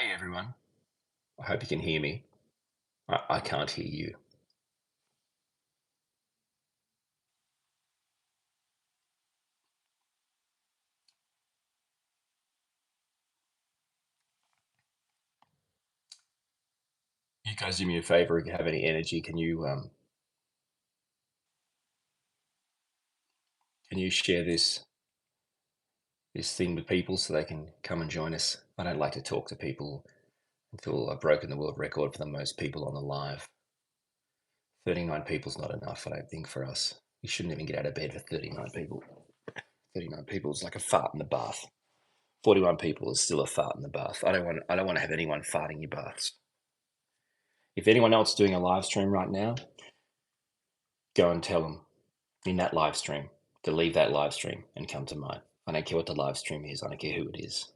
Hey everyone. I hope you can hear me. I can't hear you. You guys do me a favor. If you have any energy, can you share this thing with people so they can come and join us? I don't like to talk to people until I've broken the world record for the most people on the live. 39 people's not enough, I don't think, for us. You shouldn't even get out of bed for 39 people. 39 people is like a fart in the bath. 41 people is still a fart in the bath. I don't want to have anyone farting your baths. If anyone else doing a live stream right now, go and tell them in that live stream to leave that live stream and come to mine. I don't care what the live stream is. I don't care who it is.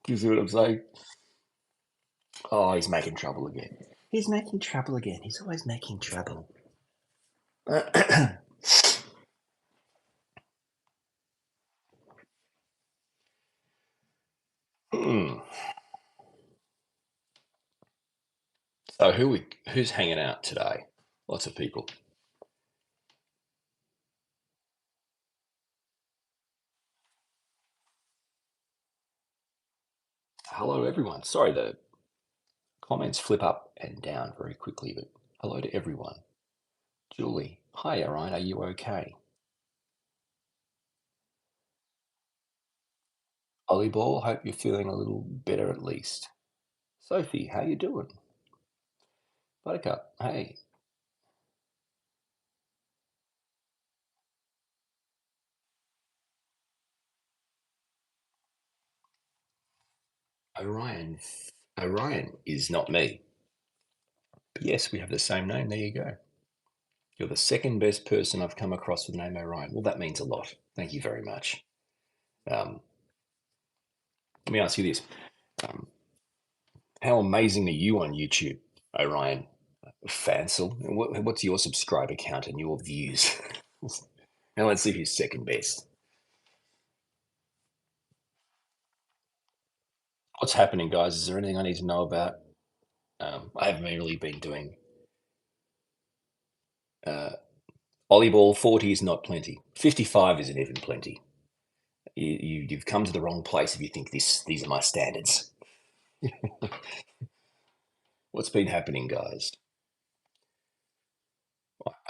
Do you see what I'm saying? Oh, he's making trouble again. He's making trouble again. He's always making trouble. Hmm. So who's hanging out today? Lots of people. Hello, everyone. Sorry, the comments flip up and down very quickly, but hello to everyone. Julie, hi, Orion. Are you okay? Ollie hope you're feeling a little better at least. Sophie, how you doing? Buttercup, hey. Orion. Orion is not me. But yes, we have the same name. There you go. You're the second best person I've come across with the name Orion. Well, that means a lot. Thank you very much. Um, Let me ask you this. Um, how amazing are you on YouTube, Orion? Fansel? What's your subscriber count and your views? Now let's see who's second best. What's happening, guys? Is there anything I need to know about? I haven't really been doing uh, volleyball. 40 is not plenty. 55 isn't even plenty. You've come to the wrong place if you think these are my standards. What's been happening, guys?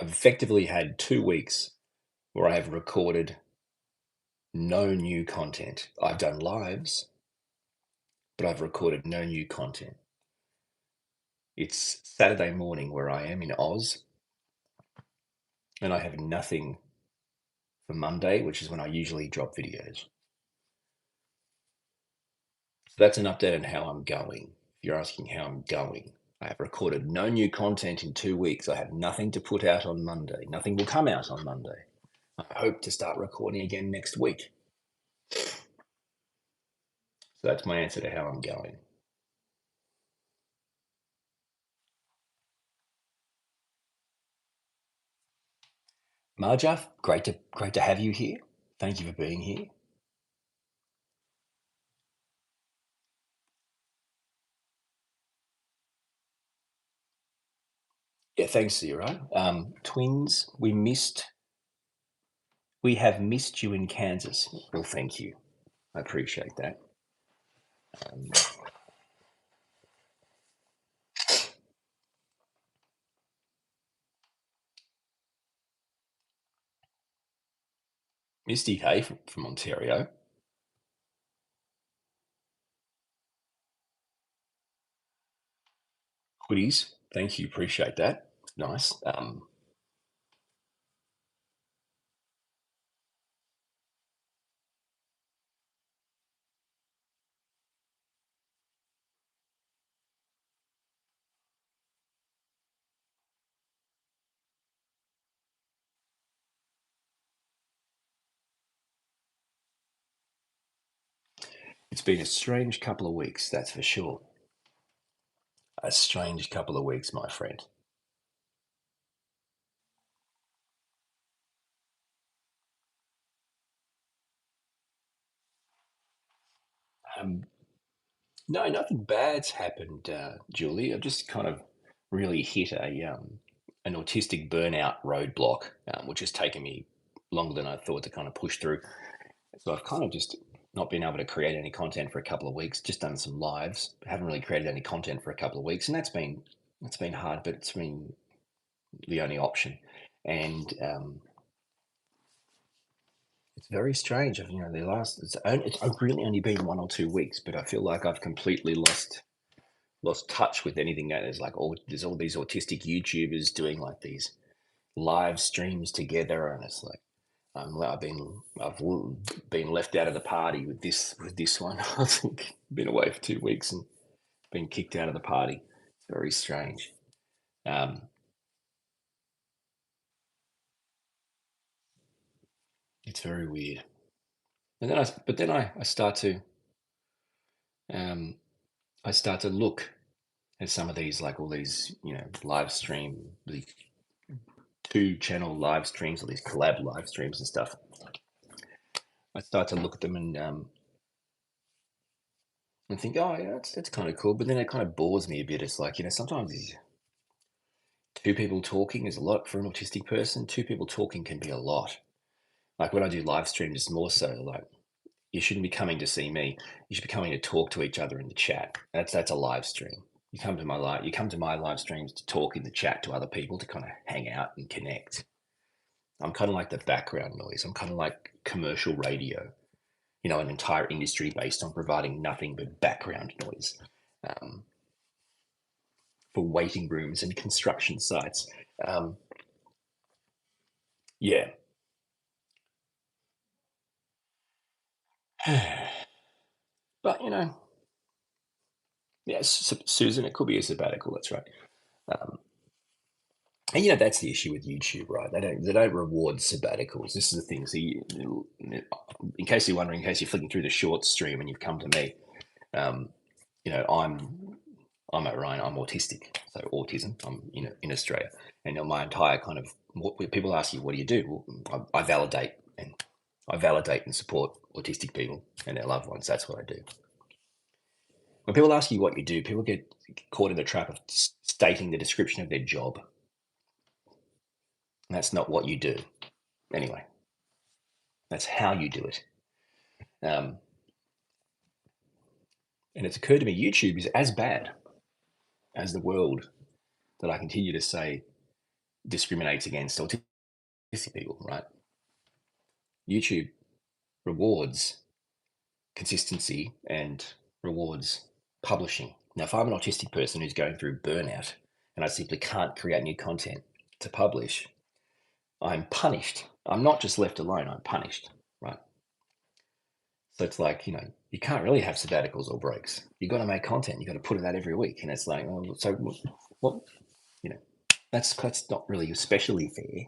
I've effectively had 2 weeks where I have recorded no new content. I've done lives, but I've recorded no new content. It's Saturday morning where I am in Oz, and I have nothing for Monday, which is when I usually drop videos. So that's an update on how I'm going. If you're asking how I'm going, I have recorded no new content in 2 weeks. I have nothing to put out on Monday. Nothing will come out on Monday. I hope to start recording again next week. So that's my answer to how I'm going. Marja, great to have you here. Thank you for being here. Yeah, thanks, Zero. Twins, we have missed you in Kansas. Well, thank you. I appreciate that. Um, Misty Hay from Ontario. Hoodies, thank you. Appreciate that. Nice. It's been a strange couple of weeks, that's for sure. A strange couple of weeks, my friend. Um, No, nothing bad's happened, Julie. I've just kind of really hit an autistic burnout roadblock, which has taken me longer than I thought to kind of push through. So I've kind of just not been able to create any content for a couple of weeks. Just done some lives, haven't really created any content for a couple of weeks, and that's been hard, but it's been the only option. And it's very strange. The last it's really only been 1 or 2 weeks, but I feel like I've completely lost touch with anything that is like there's all these autistic YouTubers doing like these live streams together, and it's like I've been left out of the party with this one. I think been away for 2 weeks and been kicked out of the party. It's very strange. Um, it's very weird. But then I start to um, look at some of these like all these live stream these 2 channel live streams or these collab live streams and stuff. I start to look at them and think, oh yeah, that's kind of cool. But then it kind of bores me a bit. It's like sometimes 2 people talking is a lot for an autistic person. 2 people talking can be a lot. Like when I do live streams, it's more so like you shouldn't be coming to see me. You should be coming to talk to each other in the chat. That's a live stream. You come to my live streams to talk in the chat to other people to kind of hang out and connect. I'm kind of like the background noise. I'm kind of like commercial radio. An entire industry based on providing nothing but background noise um, for waiting rooms and construction sites. Um, yeah. But, yeah, Susan, it could be a sabbatical. That's right. Um, and that's the issue with YouTube, right? They don't reward sabbaticals. This is the thing. So, in case you're wondering, in case you're flicking through the short stream and you've come to me, um, I'm Orion. I'm autistic, so autism. I'm in Australia, and my entire kind of people ask you, what do you do? Well, I validate and support autistic people and their loved ones. That's what I do. When people ask you what you do, people get caught in the trap of stating the description of their job. And that's not what you do. Anyway, that's how you do it. Um, and it's occurred to me, YouTube is as bad as the world that I continue to say discriminates against autistic people, right? YouTube rewards consistency and rewards publishing. Now, if I'm an autistic person who's going through burnout and I simply can't create new content to publish, I'm punished. I'm not just left alone, I'm punished, right? So it's like, you can't really have sabbaticals or breaks. You've got to make content. You've got to put it out every week. And it's like, so what, that's not really especially fair.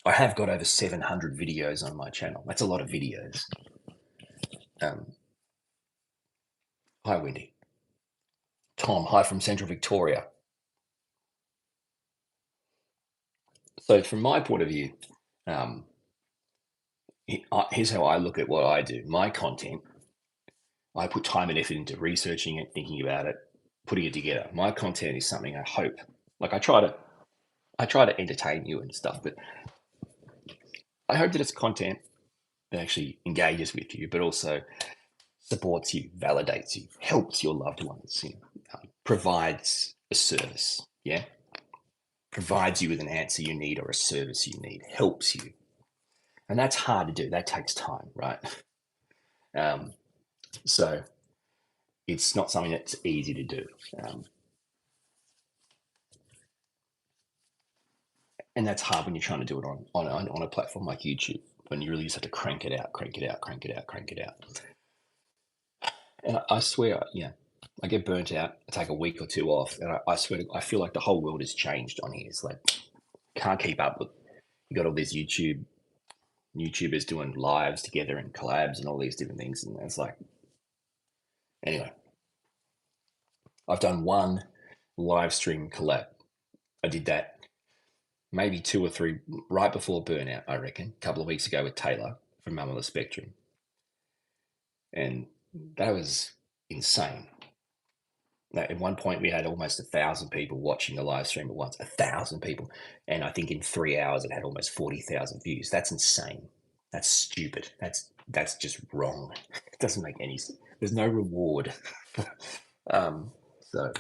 I have got over 700 videos on my channel. That's a lot of videos. Hi, Wendy. Tom, hi from Central Victoria. So from my point of view, here's how I look at what I do. My content, I put time and effort into researching it, thinking about it, putting it together. My content is something I hope, like I try to entertain you and stuff, but I hope that it's content that actually engages with you, but also supports you, validates you, helps your loved ones, provides a service, yeah? Provides you with an answer you need or a service you need, helps you. And that's hard to do. That takes time, right? So it's not something that's easy to do. And that's hard when you're trying to do it on a platform like YouTube, when you really just have to crank it out, crank it out, crank it out, crank it out. And I swear, I get burnt out. I take a week or 2 off, and I swear, I feel like the whole world has changed on here. It's like can't keep up with. You got all these YouTubers doing lives together and collabs and all these different things, and it's like, anyway, I've done one live stream collab. I did that maybe 2 or 3 right before burnout, I reckon, a couple of weeks ago with Taylor from Mum on the Spectrum, and that was insane. Now, at one point, we had almost 1,000 people watching the live stream at once. 1,000 people, and I think in 3 hours it had almost 40,000 views. That's insane. That's stupid. That's just wrong. It doesn't make any sense. There's no reward. um, so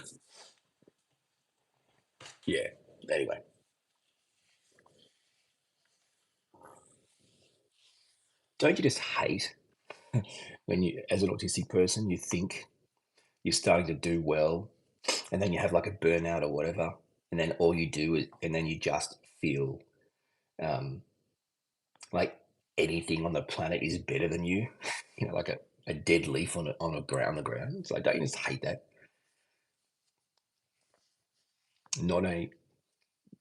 yeah. Anyway, don't you just hate when you, as an autistic person, you think you're starting to do well, and then you have like a burnout or whatever, and then all you do is, and then you just feel um, like anything on the planet is better than you. You know, like a dead leaf on the ground. It's like, don't you just hate that? Not only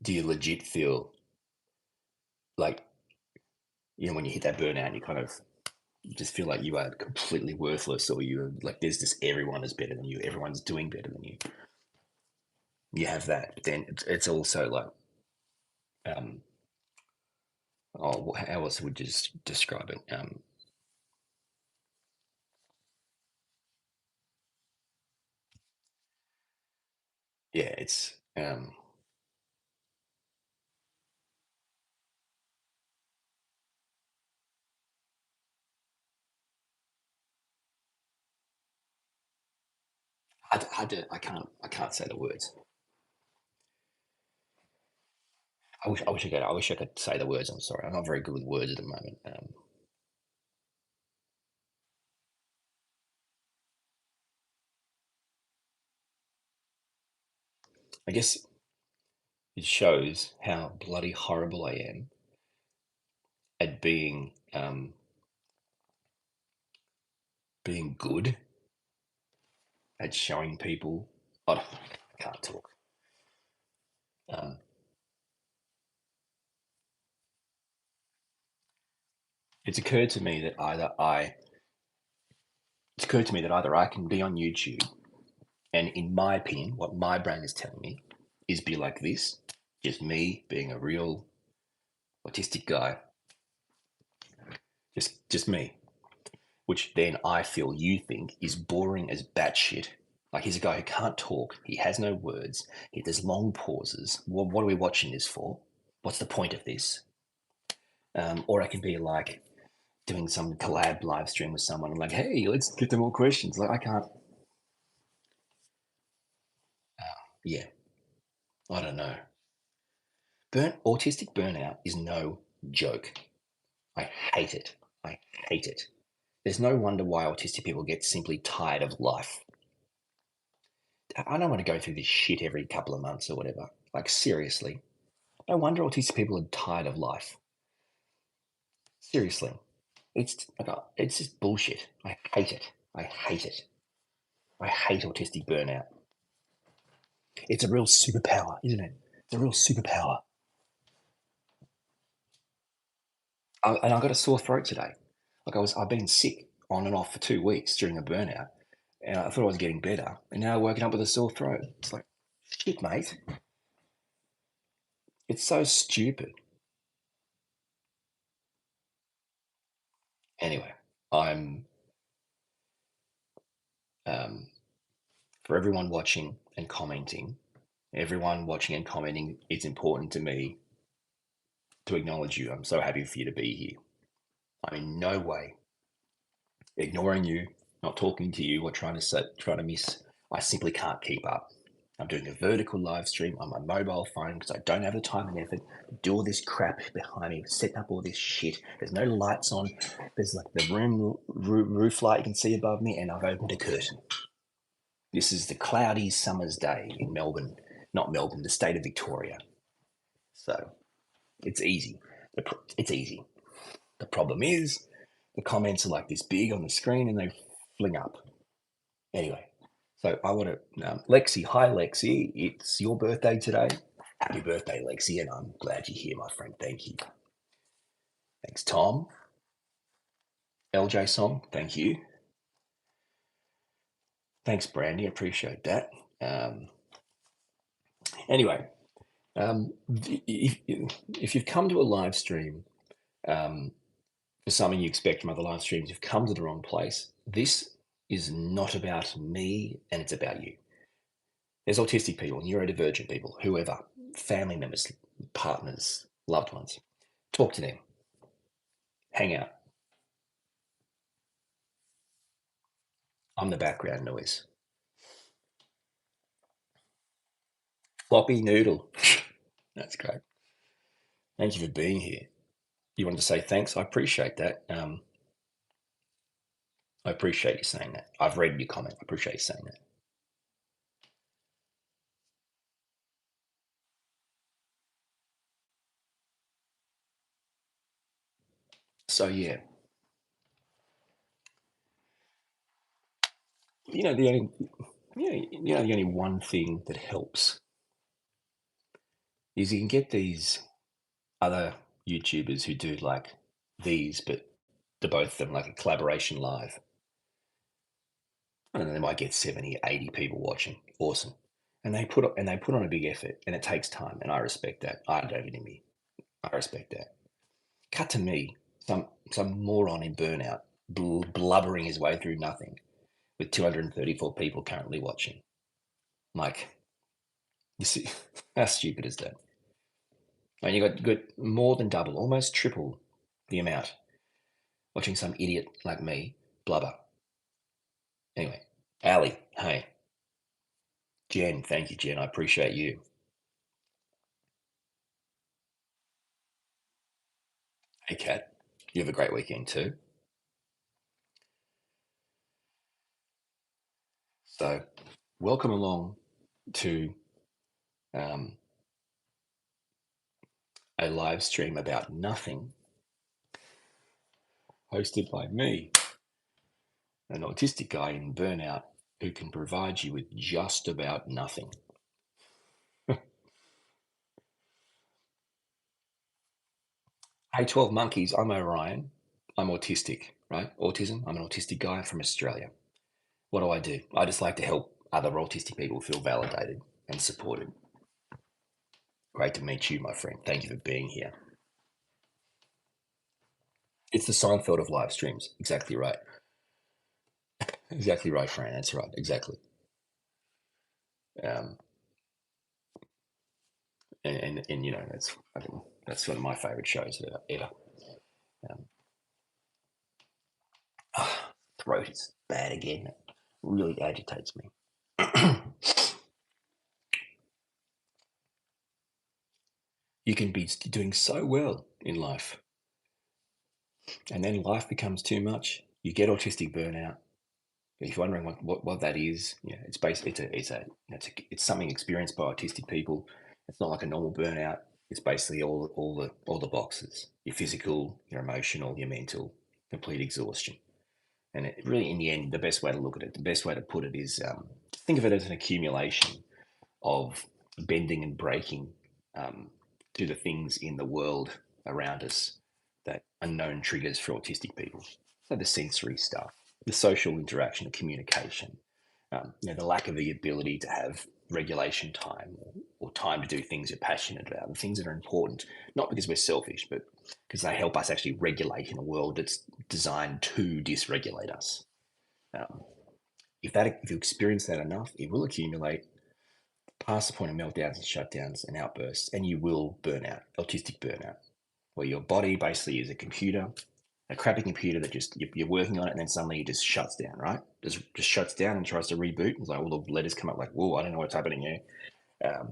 do you legit feel like, when you hit that burnout, you kind of just feel like you are completely worthless, or you're like, there's just everyone is better than you, everyone's doing better than you. You have that, but then it's also like, um, oh, how else would you just describe it? Yeah, it's I can't say the words. I wish I could say the words. I'm sorry, I'm not very good with words at the moment. I guess it shows how bloody horrible I am at being good at showing people. I can't talk. Um, it's occurred to me that it's occurred to me that either I can be on YouTube, and in my opinion, what my brain is telling me is be like this, just me being a real autistic guy, just me, which then I feel you think is boring as batshit. Like, he's a guy who can't talk, he has no words, there's long pauses. What are we watching this for? What's the point of this? Or I can be like doing some collab live stream with someone and like, hey, let's get to more questions. Like, I can't. Yeah, I don't know. Autistic burnout is no joke. I hate it. I hate it. There's no wonder why autistic people get simply tired of life. I don't want to go through this shit every couple of months or whatever. Like, seriously. No wonder autistic people are tired of life. Seriously. It's just bullshit. I hate it. I hate it. I hate autistic burnout. It's a real superpower, isn't it? It's a real superpower. And I got a sore throat today. Like, I've been sick on and off for 2 weeks during a burnout, and I thought I was getting better, and now I'm waking up with a sore throat. It's like, shit, mate. It's so stupid. Anyway, I'm um, for everyone watching and commenting. Everyone watching and commenting, it's important to me to acknowledge you. I'm so happy for you to be here. I'm in no way ignoring you, not talking to you, or trying to miss. I simply can't keep up. I'm doing a vertical live stream on my mobile phone because I don't have the time and effort to do all this crap behind me, setting up all this shit. There's no lights on. There's like the roof light you can see above me, and I've opened a curtain. This is the cloudy summer's day in Melbourne, not Melbourne, the state of Victoria. So it's easy. It's easy. The problem is the comments are like this big on the screen and they fling up. Anyway, so I want to, Lexi, hi Lexi, it's your birthday today. Happy birthday, Lexi, and I'm glad you're here, my friend. Thank you. Thanks, Tom. LJ Song, thank you. Thanks, Brandy, appreciate that. Um, anyway, if you've come to a live stream um, for something you expect from other live streams, you've come to the wrong place. This is not about me and it's about you. There's autistic people, neurodivergent people, whoever, family members, partners, loved ones. Talk to them, hang out. I'm the background noise. Floppy noodle. That's great. Thank you for being here. You wanted to say thanks? I appreciate that. I appreciate you saying that. I've read your comment. I appreciate you saying that. So yeah, you know the only the only one thing that helps is you can get these other YouTubers who do like these, but the both of them like a collaboration live. I don't know, they might get 70, 80 people watching. Awesome. And they put on a big effort and it takes time. And I respect that. I don't have it in me. I respect that. Cut to me, some moron in burnout, blubbering his way through nothing with 234 people currently watching. Like, you see, how stupid is that? And you got more than double, almost triple the amount watching some idiot like me blubber. Anyway, Ali, hey. Jen, thank you, Jen. I appreciate you. Hey, Kat. You have a great weekend too. So, welcome along to um, a live stream about nothing hosted by me, an autistic guy in burnout who can provide you with just about nothing. Hey, 12 monkeys, I'm Orion. I'm autistic, right? Autism. I'm an autistic guy from Australia. What do? I just like to help other autistic people feel validated and supported. Great to meet you, my friend. Thank you for being here. It's the Seinfeld of live streams. Exactly right. Exactly right, Fran. That's right. Exactly. Um, and you know, that's one of my favorite shows ever. Um, Throat is bad again. It really agitates me. You can be doing so well in life, and then life becomes too much. You get autistic burnout. If you're wondering what that is, yeah, it's basically it's something experienced by autistic people. It's not like a normal burnout. It's basically all the boxes: your physical, your emotional, your mental, complete exhaustion. And it really, in the end, the best way to look at it, the best way to put it is think of it as an accumulation of bending and breaking to the things in the world around us that are known triggers for autistic people. So the sensory stuff, the social interaction, the communication, the lack of the ability to have regulation time or time to do things you're passionate about, the things that are important, not because we're selfish, but because they help us actually regulate in a world that's designed to dysregulate us. Um, if you experience that enough, it will accumulate past the point of meltdowns and shutdowns and outbursts, and you will burn out, autistic burnout, where your body basically is a computer, a crappy computer that just you're working on it, and then suddenly it just shuts down, right? Just shuts down and tries to reboot. It's like all the letters come up like, whoa, I don't know what's happening here. Um,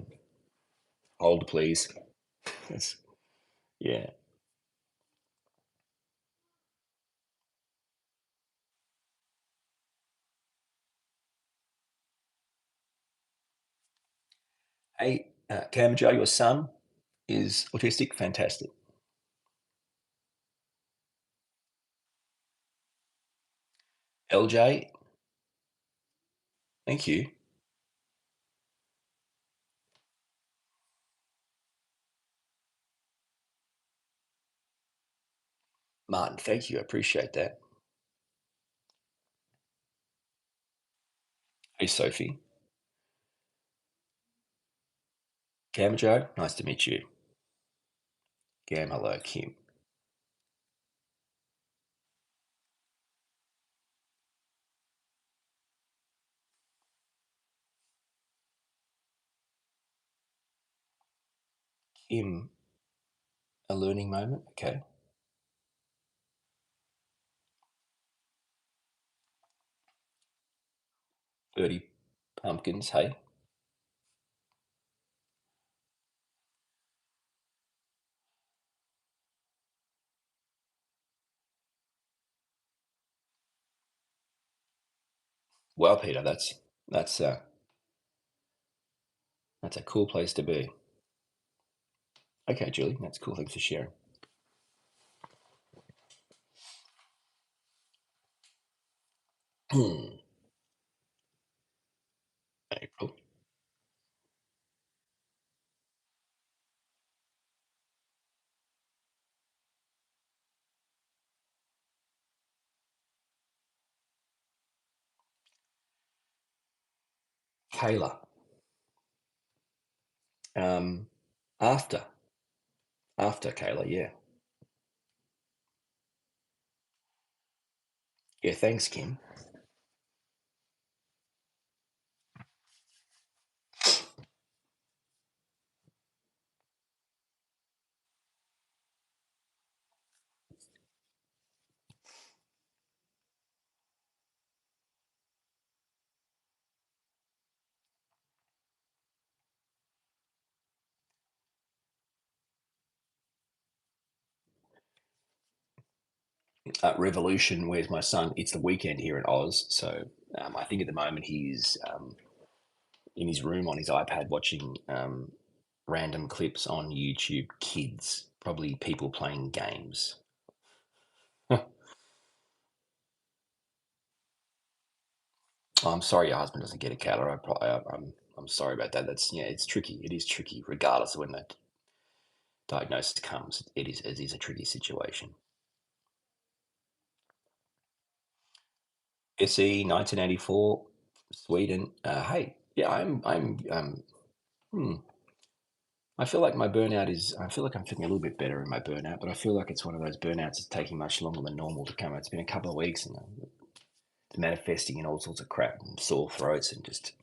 Hold, please. It's, yeah. Hey, Cam Joe, your son is autistic. Fantastic. LJ, thank you. Martin, thank you. I appreciate that. Hey, Sophie. Cam Joe, nice to meet you. Gam, hello, Kim. Him, a learning moment. Okay. 30 pumpkins. Hey, well, Peter, that's uh, that's a cool place to be. Okay, Julie, that's cool. Thanks for sharing. April, Kayla. Um, after, after Kayla, yeah, yeah. Thanks, Kim. Revolution. Where's my son? It's the weekend here in Oz, so I think at the moment he's in his room on his iPad watching random clips on YouTube. Kids, probably people playing games. I'm sorry your husband doesn't get a cat. I'm sorry about that. That's yeah, it's tricky. It is tricky, regardless of when that diagnosis comes. It is a tricky situation. SE 1984, Sweden. Hey, yeah, hmm, I feel like my burnout is. I feel like I'm feeling a little bit better in my burnout, but I feel like it's one of those burnouts that's taking much longer than normal to come out. It's been a couple of weeks and it's manifesting in all sorts of crap and sore throats and just.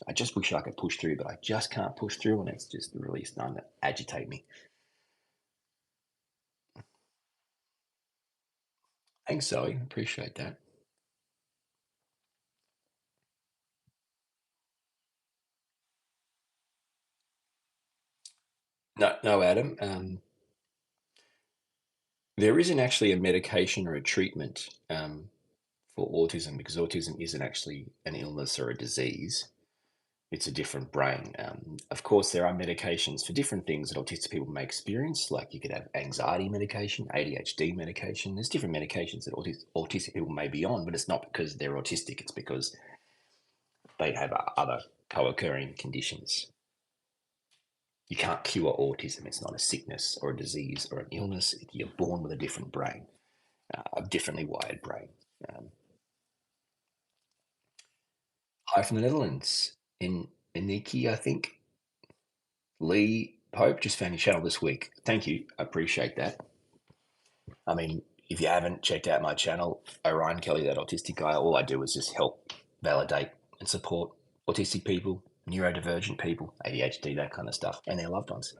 I just wish I could push through, but I just can't push through, and it's just really starting to agitate me. Thanks, Zoe. Appreciate that. No, no, Adam. There isn't actually a medication or a treatment for autism because autism isn't actually an illness or a disease. It's a different brain. Of course, there are medications for different things that autistic people may experience. Like you could have anxiety medication, ADHD medication. There's different medications that autistic people may be on, but it's not because they're autistic. It's because they have other co-occurring conditions. You can't cure autism. It's not a sickness or a disease or an illness. You're born with a different brain, a differently wired brain. Um, Hi from the Netherlands. In Niki, I think. Lee Pope just found your channel this week. Thank you. I appreciate that. I mean, if you haven't checked out my channel, Orion Kelly, that autistic guy, all I do is just help validate and support autistic people, neurodivergent people, ADHD, that kind of stuff, and their loved ones.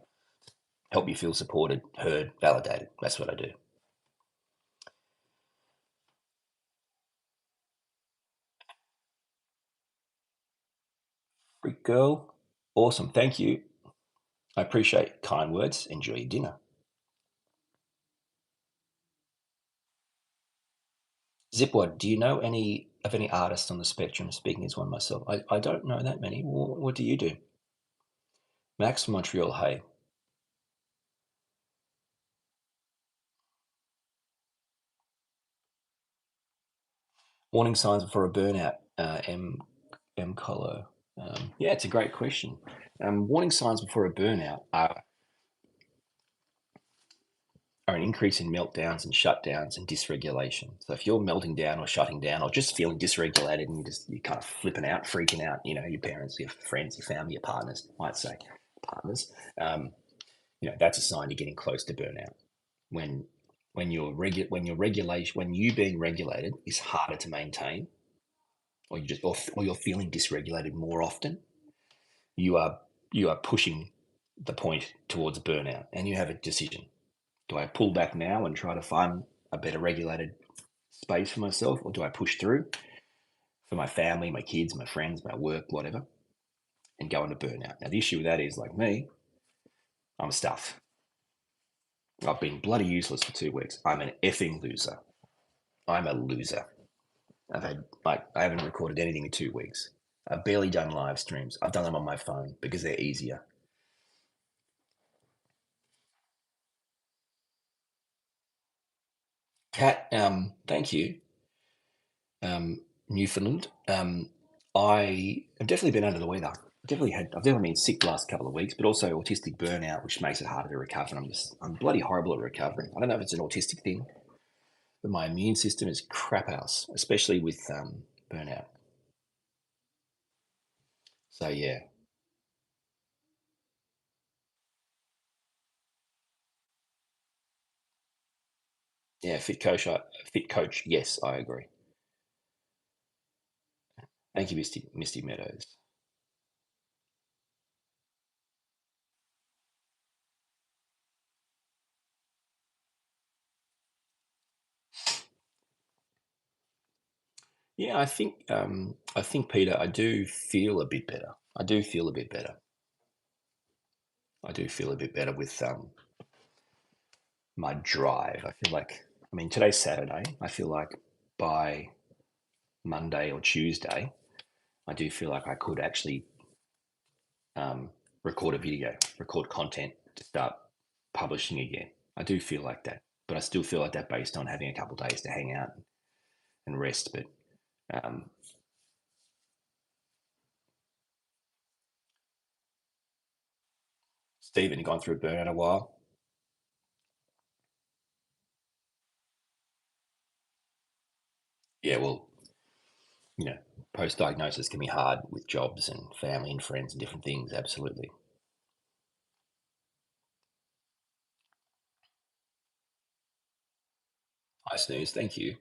Help you feel supported, heard, validated. That's what I do. Freak girl. Awesome. Thank you. I appreciate kind words. Enjoy your dinner. Zipwad, do you know any artists on the spectrum? Speaking as one myself, I don't know that many. What do you do? Max from Montreal, hey. Warning signs before a burnout, M Colo. Yeah, it's a great question. Warning signs before a burnout are an increase in meltdowns and shutdowns and dysregulation. So if you're melting down or shutting down or just feeling dysregulated and you're kind of flipping out, freaking out, your parents, your friends, your family, your partners, might say partners, um, that's a sign you're getting close to burnout. When when you being regulated is harder to maintain, or you're feeling dysregulated more often, you are you are pushing. the point towards burnout, and you have a decision. Do I pull back now and try to find a better regulated space for myself, or do I push through for my family, my kids, my friends, my work, whatever, and go into burnout? Now, the issue with that is, like me, I'm stuffed. I've been bloody useless for 2 weeks. I'm an effing loser. I'm a loser. I haven't recorded anything in 2 weeks. I've barely done live streams. I've done them on my phone because they're easier. Kat, thank you. Newfoundland. I have definitely been under the weather. I've definitely been sick the last couple of weeks, but also autistic burnout, which makes it harder to recover. And I'm bloody horrible at recovering. I don't know if it's an autistic thing, but my immune system is crap house, especially with burnout. So yeah, yeah, fit coach. Yes, I agree. Thank you, Misty Meadows. Yeah, I think Peter, I do feel a bit better. I do feel a bit better. I do feel a bit better with my drive. I feel like, I mean, today's Saturday. I feel like by Monday or Tuesday, I do feel like I could actually um, record a video, record content to start publishing again. I do feel like that, but I still feel like that based on having a couple of days to hang out and rest. But um, Stephen, you gone through a burnout a while? Yeah, well, you know, post diagnosis can be hard with jobs and family and friends and different things. Absolutely. Hi, Snooze. Thank you.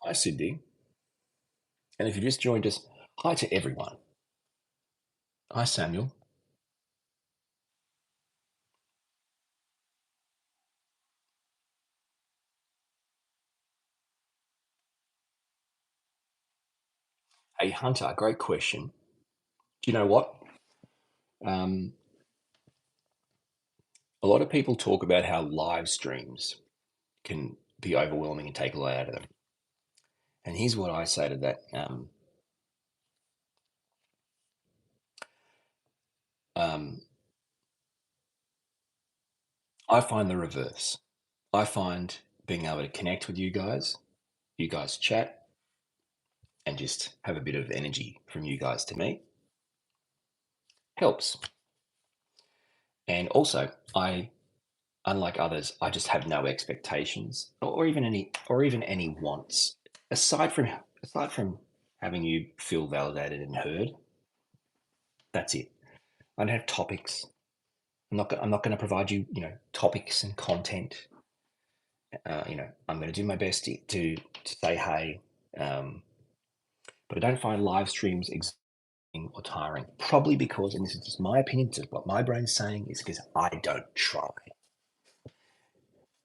Hi, Sydney. And if you just joined us, hi to everyone. Hi, Samuel. Hey, Hunter, great question. Do you know what? Um, a lot of people talk about how live streams can be overwhelming and take a lot out of them. And here's what I say to that. Um, I find the reverse. I find being able to connect with you guys chat, and just have a bit of energy from you guys to me helps. And also, unlike others, I just have no expectations or even any wants aside from aside from having you feel validated and heard. That's it. I don't have topics. I'm not going to provide you, topics and content. I'm going to do my best to say hey, um, but I don't find live streams exhausting or tiring. Probably because, and this is just my opinion, just what my brain's saying, is because I don't try.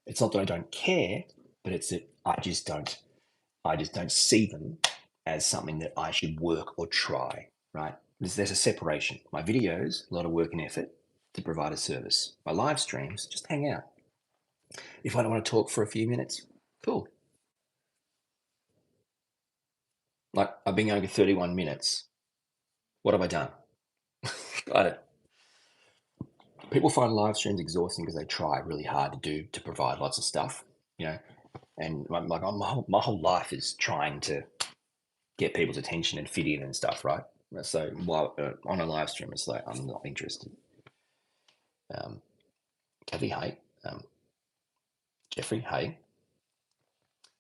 It's not that I don't care, but it's that I just don't see them as something that I should work or try, right? There's a separation. My videos, a lot of work and effort to provide a service. My live streams, just hang out. If I don't want to talk for a few minutes, cool. Like I've been going for 31 minutes. What have I done? I don't, people find live streams exhausting because they try really hard to provide lots of stuff, you know. And my whole life is trying to get people's attention and fit in and stuff, right? So while on a live stream, it's like I'm not interested. Um, Kathy, hey, Jeffrey, hey.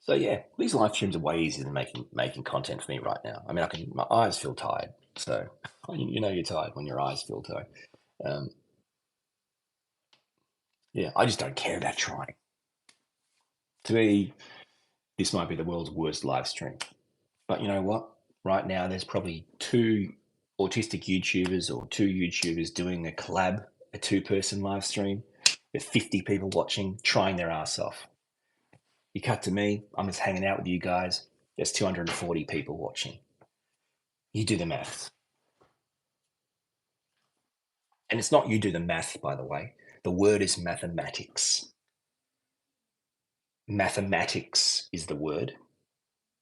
So yeah, these live streams are way easier than making content for me right now. I mean, my eyes feel tired, so you know you're tired when your eyes feel tired. Um, yeah, I just don't care about trying. To me, this might be the world's worst live stream. But you know what? Right now, there's probably two autistic YouTubers or two YouTubers doing a collab, a two-person live stream with 50 people watching, trying their ass off. You cut to me, I'm just hanging out with you guys. There's 240 people watching. You do the maths. And it's not you do the math, by the way. The word is mathematics. Mathematics is the word.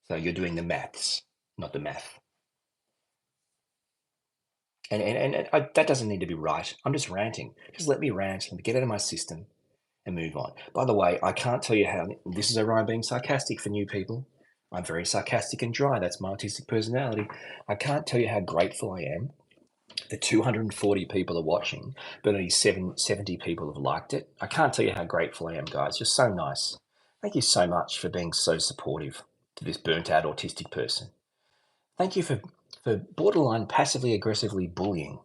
So you're doing the maths, not the math. And that doesn't need to be right. I'm just ranting. Just let me rant and get out of my system and move on. By the way, I can't tell you how this is Orion being sarcastic for new people. I'm very sarcastic and dry. That's my autistic personality. I can't tell you how grateful I am that 240 people are watching, but only 70 people have liked it. I can't tell you how grateful I am, guys. You're so nice. Thank you so much for being so supportive to this burnt out autistic person. Thank you for borderline passively aggressively bullying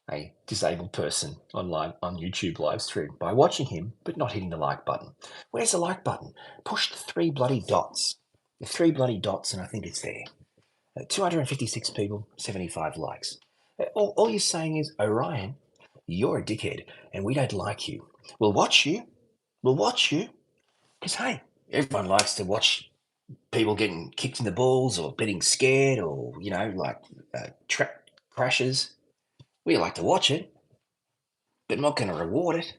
a disabled person online on YouTube live stream by watching him but not hitting the like button. Where's the like button? Push the three bloody dots. The three bloody dots, and I think it's there. 256 people, 75 likes. All you're saying is, Orion, you're a dickhead and we don't like you. We'll watch you. We'll watch you. Because, hey, everyone likes to watch people getting kicked in the balls or getting scared or, like crashes. We like to watch it, but not going to reward it.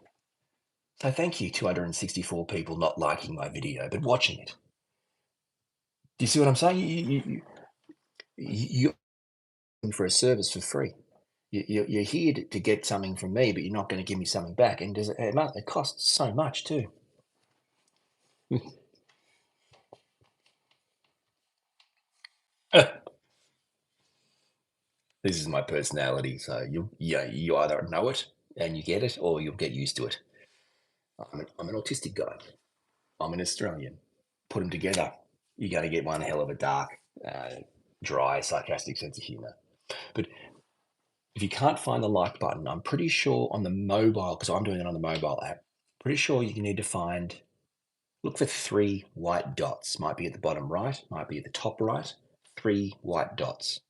So thank you, 264 people not liking my video, but watching it. Do you see what I'm saying? You're for a service for free. You're here to get something from me, but you're not going to give me something back. And it costs so much too. This is my personality. So you either know it and you get it, or you'll get used to it. I'm an autistic guy. I'm an Australian. Put them together, you're going to get one hell of a dark, dry, sarcastic sense of humour. But if you can't find the like button, I'm pretty sure on the mobile, because I'm doing it on the mobile app, pretty sure you need to look for three white dots. Might be at the bottom right, might be at the top right. Three white dots.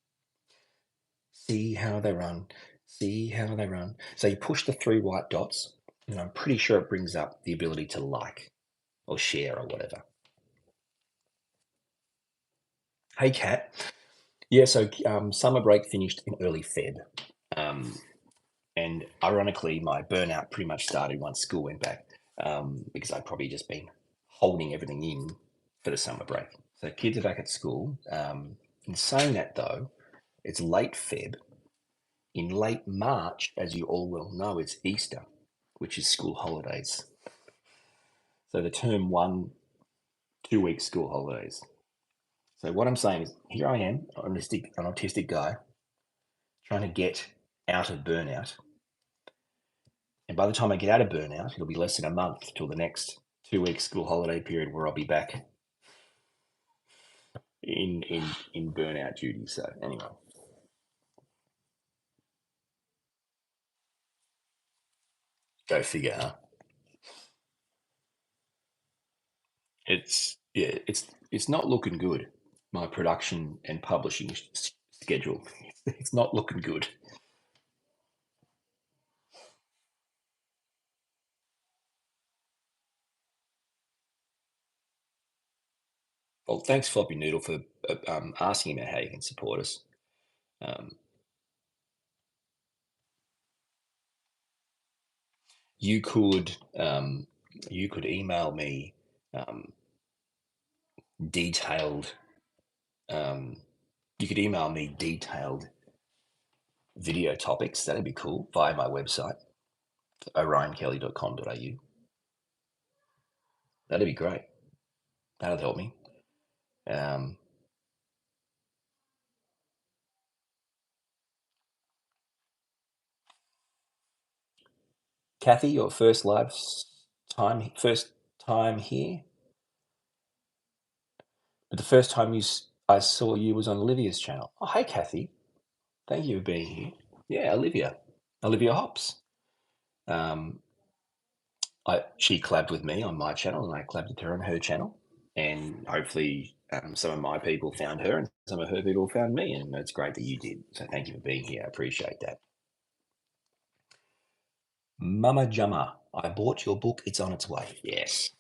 See how they run. See how they run. So you push the three white dots, and I'm pretty sure it brings up the ability to like or share or whatever. Hey, Kat. Yeah, so summer break finished in early Feb. And ironically, my burnout pretty much started once school went back, because I'd probably just been holding everything in for the summer break. So kids are back at school. In saying that, though, it's late Feb. In late March, as you all well know, it's Easter, which is school holidays. So the term 1 2 week school holidays. So what I'm saying is, here I am, an autistic guy, trying to get out of burnout. And by the time I get out of burnout, it'll be less than a month till the next 2 week school holiday period where I'll be back in burnout duty. So anyway, go figure, huh? It's not looking good. My production and publishing schedule, it's not looking good. Well, thanks, Floppy Noodle, for asking about how you can support us. Um, you could you could email me um, detailed. Um, you could email me detailed video topics. That'd be cool via my website, orionkelly.com.au. That'd be great. That'll help me. Um, Kathy, your first time here, but the first time I saw you was on Olivia's channel. Oh, hey, Kathy. Thank you for being here. Yeah, Olivia Hops. Um, she collabed with me on my channel, and I collabed with her on her channel. and hopefully some of my people found her and some of her people found me, and it's great that you did. So thank you for being here. I appreciate that. Mama Jama, I bought your book. It's on its way. Yes.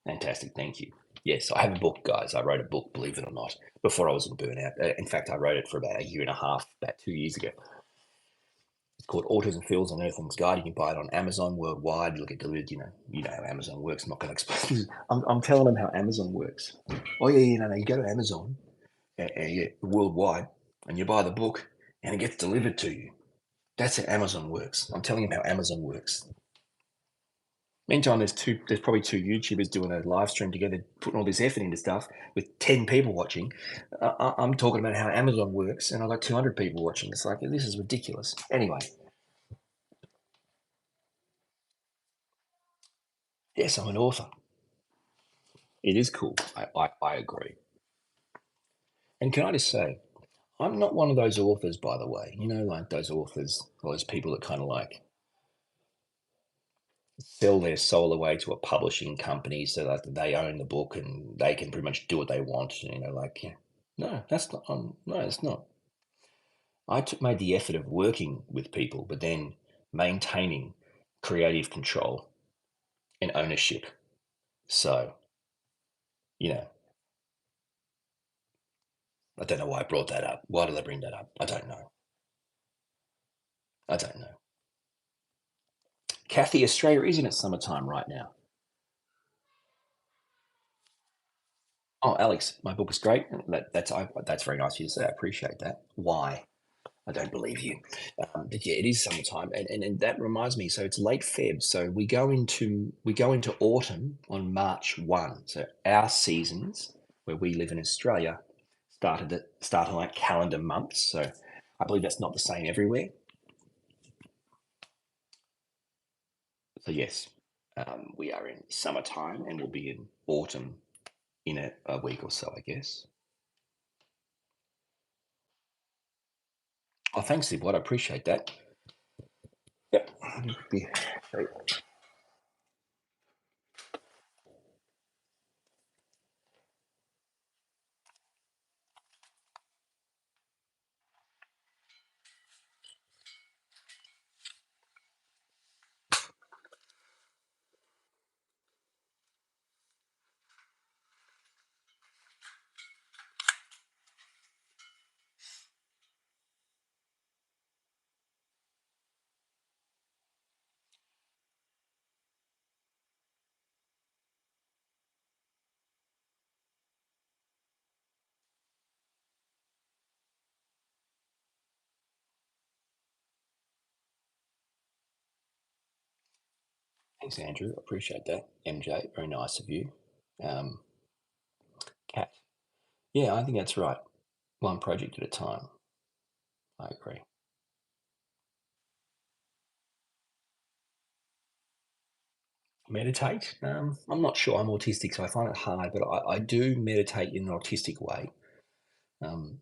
Fantastic. Thank you. Yes, I have a book, guys. I wrote a book, believe it or not, before I was in burnout. In fact, I wrote it for about a year and a half, about 2 years ago. It's called Autism, Feels and Earthling's Guide. You can buy it on Amazon worldwide. You'll get delivered. You know how Amazon works. I'm not going to explain. I'm telling them how Amazon works. Oh yeah, no. You go to Amazon, yeah, worldwide, and you buy the book, and it gets delivered to you. That's how Amazon works. I'm telling them how Amazon works. Meantime, there's probably two YouTubers doing a live stream together, putting all this effort into stuff with 10 people watching. I'm talking about how Amazon works, and I've got 200 people watching. It's like, this is ridiculous. Anyway, yes, I'm an author. It is cool. I agree. And can I just say, I'm not one of those authors, by the way. Like those authors, those people that kind of like sell their soul away to a publishing company so that they own the book and they can pretty much do what they want. Like, yeah. No, that's not. No, it's not. Made the effort of working with people, but then maintaining creative control and ownership. So, you know, I don't know why I brought that up. Why did I bring that up? I don't know. I don't know. Kathy, Australia is in its summertime right now. Oh, Alex, my book is great. That's very nice of you to say. I appreciate that. Why? I don't believe you. But yeah, it is summertime, and that reminds me. So it's late Feb. So we go into autumn on March 1. So our seasons, where we live in Australia, start on like calendar months. So I believe that's not the same everywhere. So yes, we are in summertime, and we'll be in autumn in a week or so, I guess. Oh, thanks, Sibwad. I appreciate that. Yep. Be- Thanks, Andrew. I appreciate that. MJ, very nice of you. Um, Cat. Yeah, I think that's right. One project at a time. I agree. Meditate. I'm not sure. I'm autistic, so I find it hard, but I do meditate in an autistic way. Um,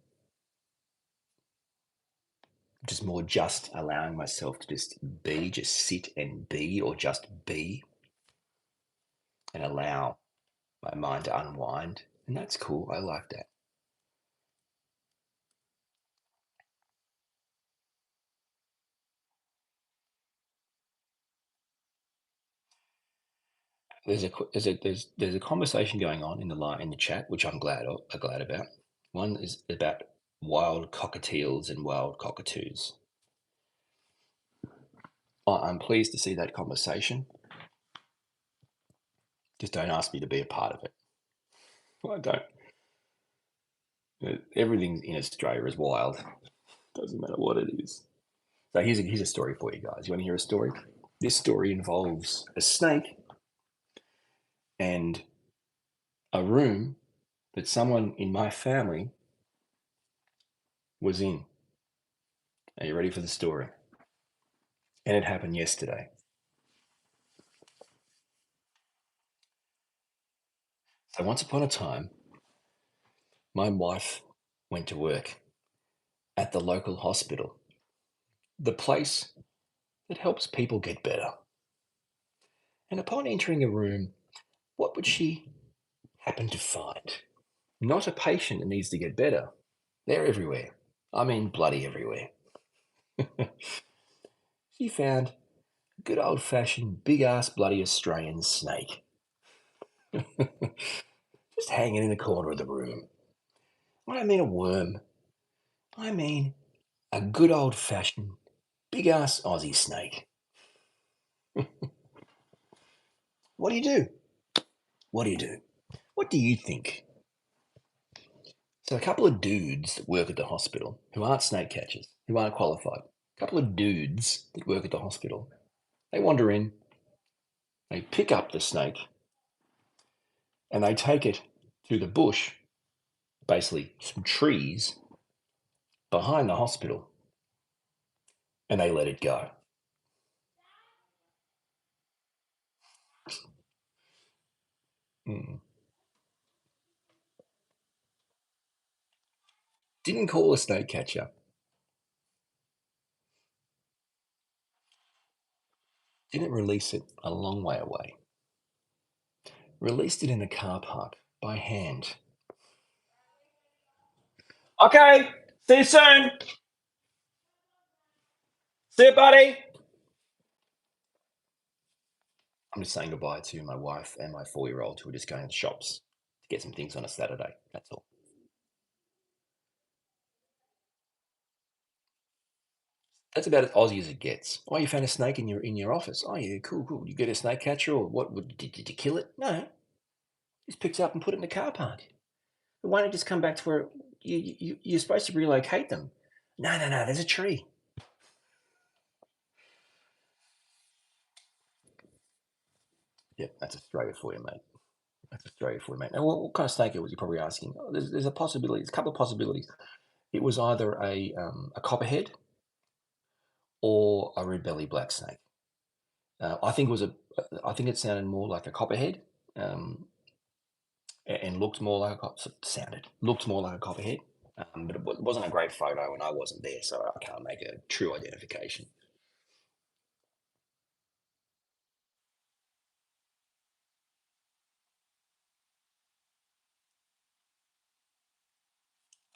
just more just allowing myself to just be, just sit and be, or just be and allow my mind to unwind. And that's cool. I like that. There's a conversation going on in the chat, which I'm glad about. One is about wild cockatiels and wild cockatoos. I'm pleased to see that conversation. Just don't ask me to be a part of it. Well, I don't. Everything in Australia is wild. Doesn't matter what it is. So here's a story for you guys. You want to hear a story? This story involves a snake and a room that someone in my family was in. Are you ready for the story? And it happened yesterday. So once upon a time, my wife went to work at the local hospital, the place that helps people get better. And upon entering a room, what would she happened to find not a patient that needs to get better. They're everywhere. I mean, bloody everywhere. She found a good old fashioned, big ass, bloody Australian snake just hanging in the corner of the room. I don't mean a worm, I mean a good old fashioned, big ass Aussie snake. What do you do? What do you do? What do you think? So, a couple of dudes that work at the hospital who aren't snake catchers, who aren't qualified, a couple of dudes that work at the hospital, they wander in, they pick up the snake, and they take it to the bush, basically some trees behind the hospital, and they let it go. Mm. Didn't call a snake catcher. Didn't release it a long way away. Released it in a car park by hand. Okay, see you soon. See you, buddy. I'm just saying goodbye to my wife and my 4-year-old who are just going to the shops to get some things on a Saturday. That's all. That's about as Aussie as it gets. Oh, you found a snake in your office. Oh yeah, cool, cool. You get a snake catcher or what? Did you kill it? No, just picks it up and put it in the car park. Why don't you just come back to where you're supposed to relocate them? No, no, no. There's a tree. Yep, that's Australia for you, mate. That's Australia for you, mate. Now, what kind of snake it was? You're probably asking. Oh, there's a possibility. There's a couple of possibilities. It was either a copperhead or a red belly black snake. I think it was a. I think it sounded more like a copperhead, um, and looked more like looked more like a copperhead. But it wasn't a great photo, and I wasn't there, so I can't make a true identification.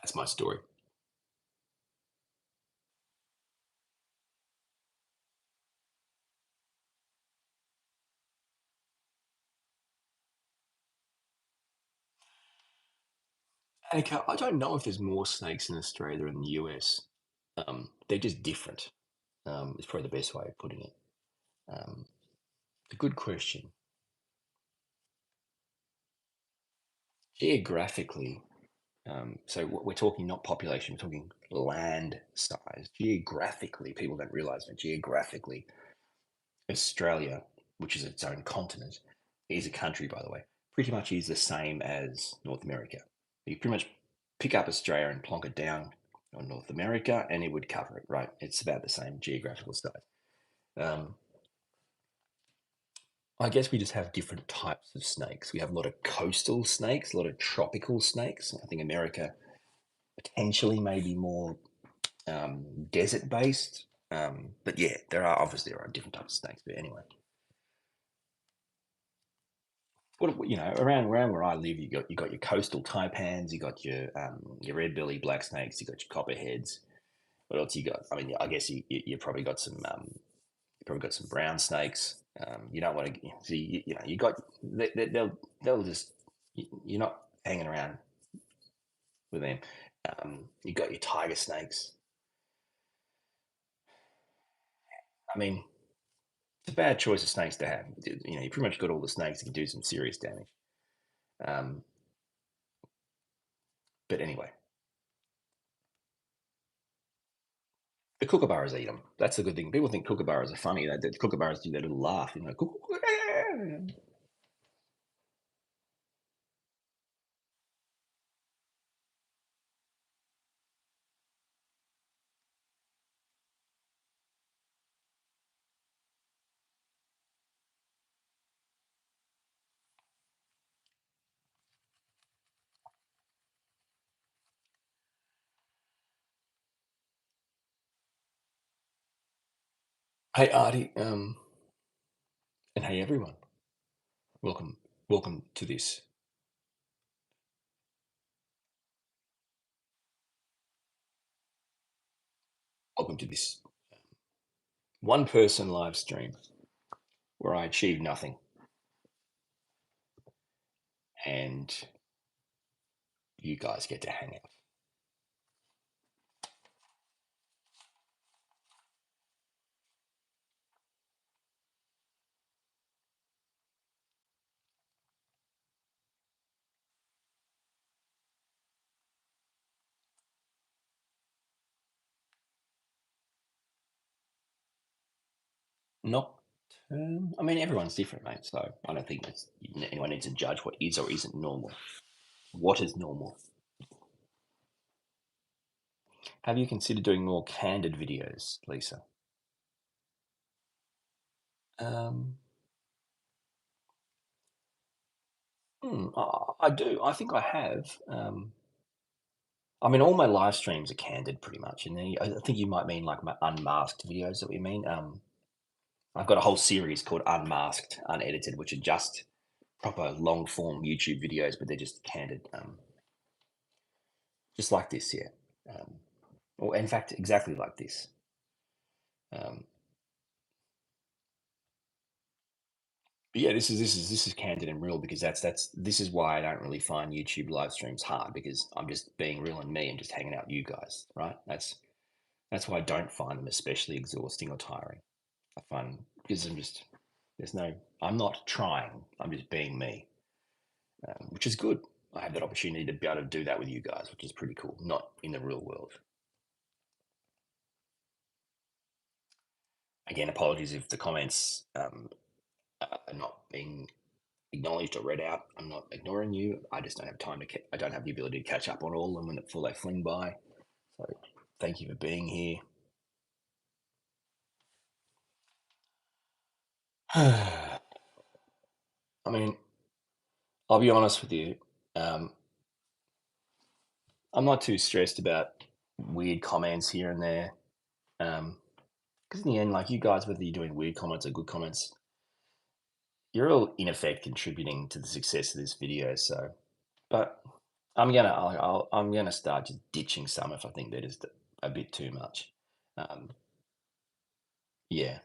That's my story. Okay, I don't know if there's more snakes in Australia than in the US. They're just different. Is probably the best way of putting it. Um, a good question. Geographically, so we're talking not population, we're talking land size. Geographically, people don't realise that geographically, Australia, which is its own continent, is a country, by the way, pretty much is the same as North America. You pretty much pick up Australia and plonk it down on North America, and it would cover it, right? It's about the same geographical size. Um, I guess we just have different types of snakes. We have a lot of coastal snakes, a lot of tropical snakes. I think America potentially maybe more desert based. But yeah, there are different types of snakes. But anyway, around where I live, you got your coastal taipans, you got your red belly black snakes, you got your copperheads. What else you got? I mean, I guess you probably got some brown snakes. You don't want to see you got they'll just you're not hanging around with them. You got your tiger snakes. I mean, it's a bad choice of snakes to have. You pretty much got all the snakes that can do some serious damage. Um, but anyway, the kookaburras eat them. That's the good thing. People think kookaburras are funny. The kookaburras do that little laugh. Hey Artie, and hey everyone, welcome to this Welcome to this one person live stream where I achieve nothing and you guys get to hang out. Nocturne. I mean, everyone's different, mate. So I don't think anyone needs to judge what is or isn't normal. What is normal? Have you considered doing more candid videos, Lisa? Um, I do. I think I have. I mean, all my live streams are candid, pretty much. And then I think you might mean like my unmasked videos. That we mean. I've got a whole series called Unmasked, Unedited, which are just proper long form YouTube videos, but they're just candid, just like this, yeah. Or in fact, exactly like this. Um, but yeah, this is candid and real because this is why I don't really find YouTube live streams hard because I'm just being real and me and just hanging out with you guys, right? That's why I don't find them especially exhausting or tiring. I find because I'm not trying. I'm just being me, which is good. I have that opportunity to be able to do that with you guys, which is pretty cool. Not in the real world. Again, apologies if the comments are not being acknowledged or read out. I'm not ignoring you. I just don't have time to. I don't have the ability to catch up on all of them before they fling by. So, thank you for being here. I mean, I'll be honest with you. Um, I'm not too stressed about weird comments here and there. Because in the end, like you guys, whether you're doing weird comments or good comments, you're all in effect contributing to the success of this video. So, but I'm gonna start just ditching some if I think that is a bit too much. Um, yeah,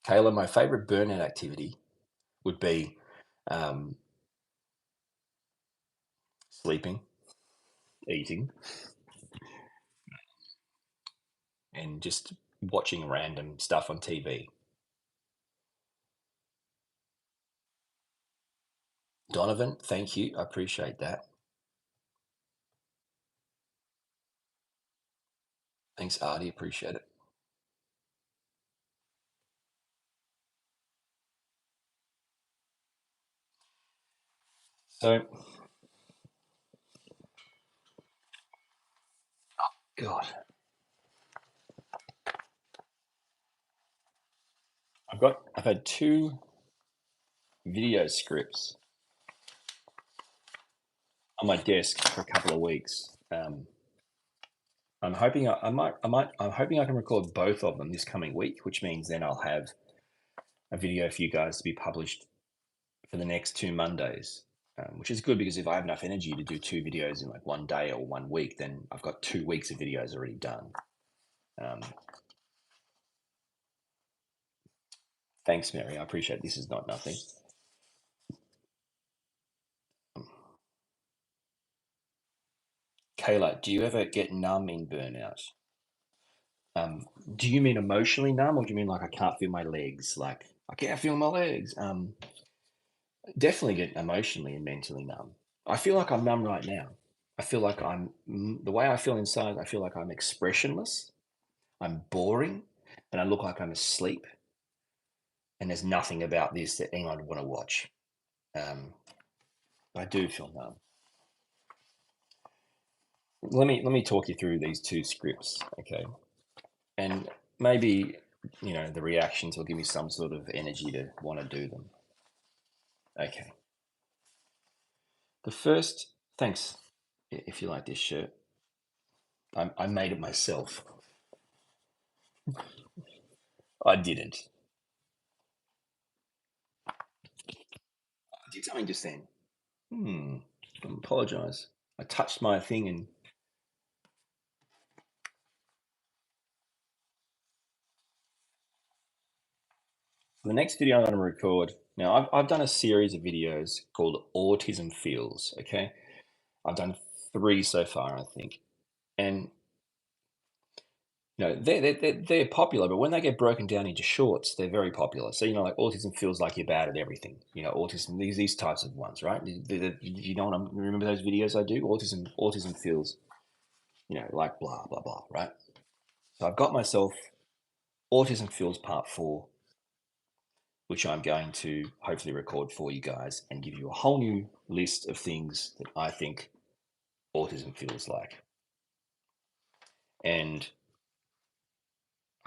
Kayla, my favorite burnout activity would be um, sleeping, eating, and just watching random stuff on TV. Donovan, thank you. I appreciate that. Thanks, Artie. Appreciate it. So, God, I've had two video scripts on my desk for a couple of weeks. I'm hoping I can record both of them this coming week, which means then I'll have a video for you guys to be published for the next 2 Mondays, which is good because if I have enough energy to do two videos in like one day or 1 week, then I've got 2 weeks of videos already done. Um, thanks, Mary. I appreciate it. This is not nothing. Kayla, do you ever get numb in burnout? Do you mean emotionally numb, or do you mean like I can't feel my legs? Like I can't feel my legs. Definitely get emotionally and mentally numb. I feel like I'm numb right now. I feel like the way I feel inside. I feel like I'm expressionless. I'm boring, and I look like I'm asleep. And there's nothing about this that anyone would want to watch. Um, I do feel numb. Let me talk you through these two scripts, okay? And maybe the reactions will give me some sort of energy to want to do them. Okay. The first, thanks if you like this shirt. I made it myself. I didn't. I did something just then. I apologise. I touched my thing and the next video I'm going to record. Now, I've done a series of videos called Autism Feels. Okay, I've done 3 so far, I think, and they're popular. But when they get broken down into shorts, they're very popular. So like autism feels like you're bad at everything. Autism, these types of ones, right? You know what I'm remember those videos I do? Autism feels, like blah blah blah, right? So I've got myself Autism Feels Part 4, which I'm going to hopefully record for you guys and give you a whole new list of things that I think autism feels like. And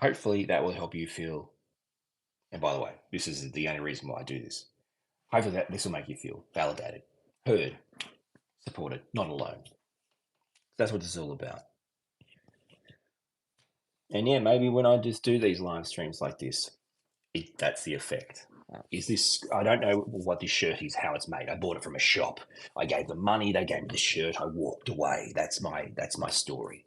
hopefully that will help you feel. And by the way, this is the only reason why I do this. Hopefully this will make you feel validated, heard, supported, not alone. That's what this is all about. And yeah, maybe when I just do these live streams like this, that's the effect. Is this? I don't know what this shirt is, how it's made. I bought it from a shop. I gave them money. They gave me the shirt. I walked away. That's my story.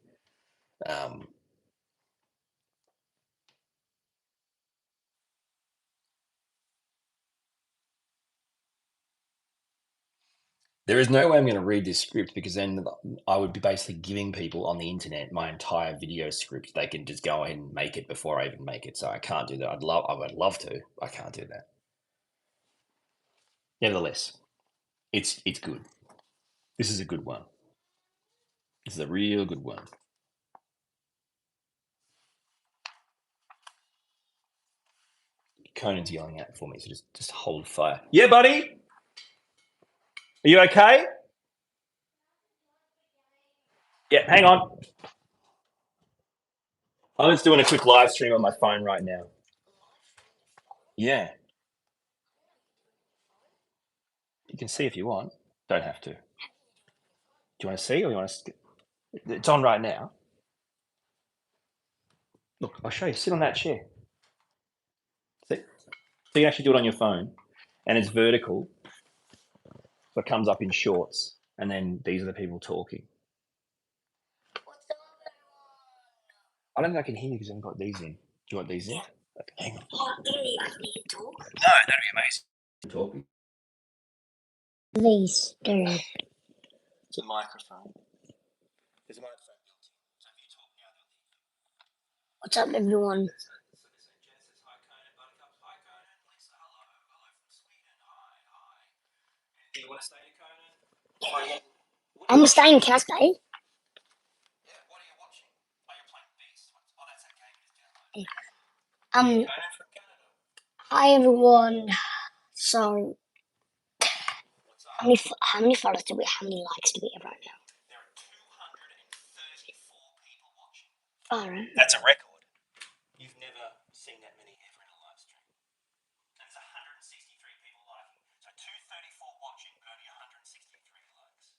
There is no way I'm going to read this script because then I would be basically giving people on the internet my entire video script. They can just go ahead and make it before I even make it. So I can't do that. I would love to. I can't do that. Nevertheless, it's good. This is a good one. This is a real good one. Conan's yelling out for me, so just hold fire. Yeah, buddy. Are you okay? Yeah, hang on. I'm just doing a quick live stream on my phone right now. Yeah. You can see if you want. Don't have to. Do you want to see or you want to? It's on right now. Look, I'll show you. Sit on that chair. See? So you can actually do it on your phone, and it's vertical, so it comes up in shorts, and then these are the people talking. I don't think I can hear you because I haven't got these in. Do you want these in? Okay, hang on. No, that'd be amazing. Talking. These do. It's a microphone. There's a microphone built in, so if you talk now, they'll hear you. What's up, everyone? Hi Conan, Buttercup. Hi Conan. Lisa, hello. Hello from Sweden. Hi, hi. Do you want to stay to Conan? I'm staying. Can I stay? Yeah, what are you watching? Oh, you're playing Beast. Oh, that's that game you just downloaded. Conan from Canada. Hi, everyone. So, What's up? how many followers do we? How many likes do we have right now? There are 234 people watching. All right. That's a record. You've never seen that many ever in a live stream. And there's 163 people liking. So 234 watching, but only 163 likes.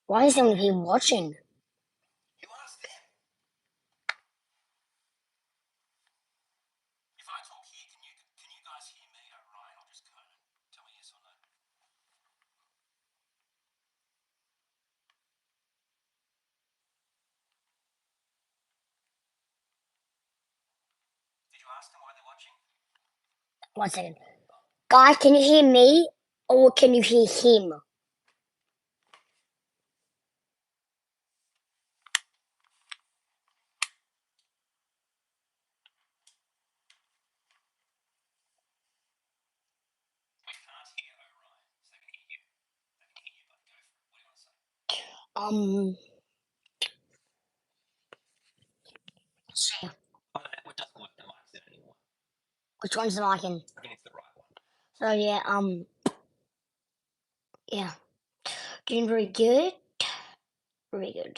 Why is there only people watching? You ask them. If I talk here, can you guys hear me? Orion or just Conan? Tell me yes or no. Did you ask them why they're watching? 1 second. Guys, can you hear me or can you hear him? We can't hear Orion, so they can hear you. They can hear you, but go for it. What do you want to say? See. Oh, no, it doesn't work the mics then anymore. Which one's the mic in? I think it's the right one. So yeah, yeah, doing very good. Very good.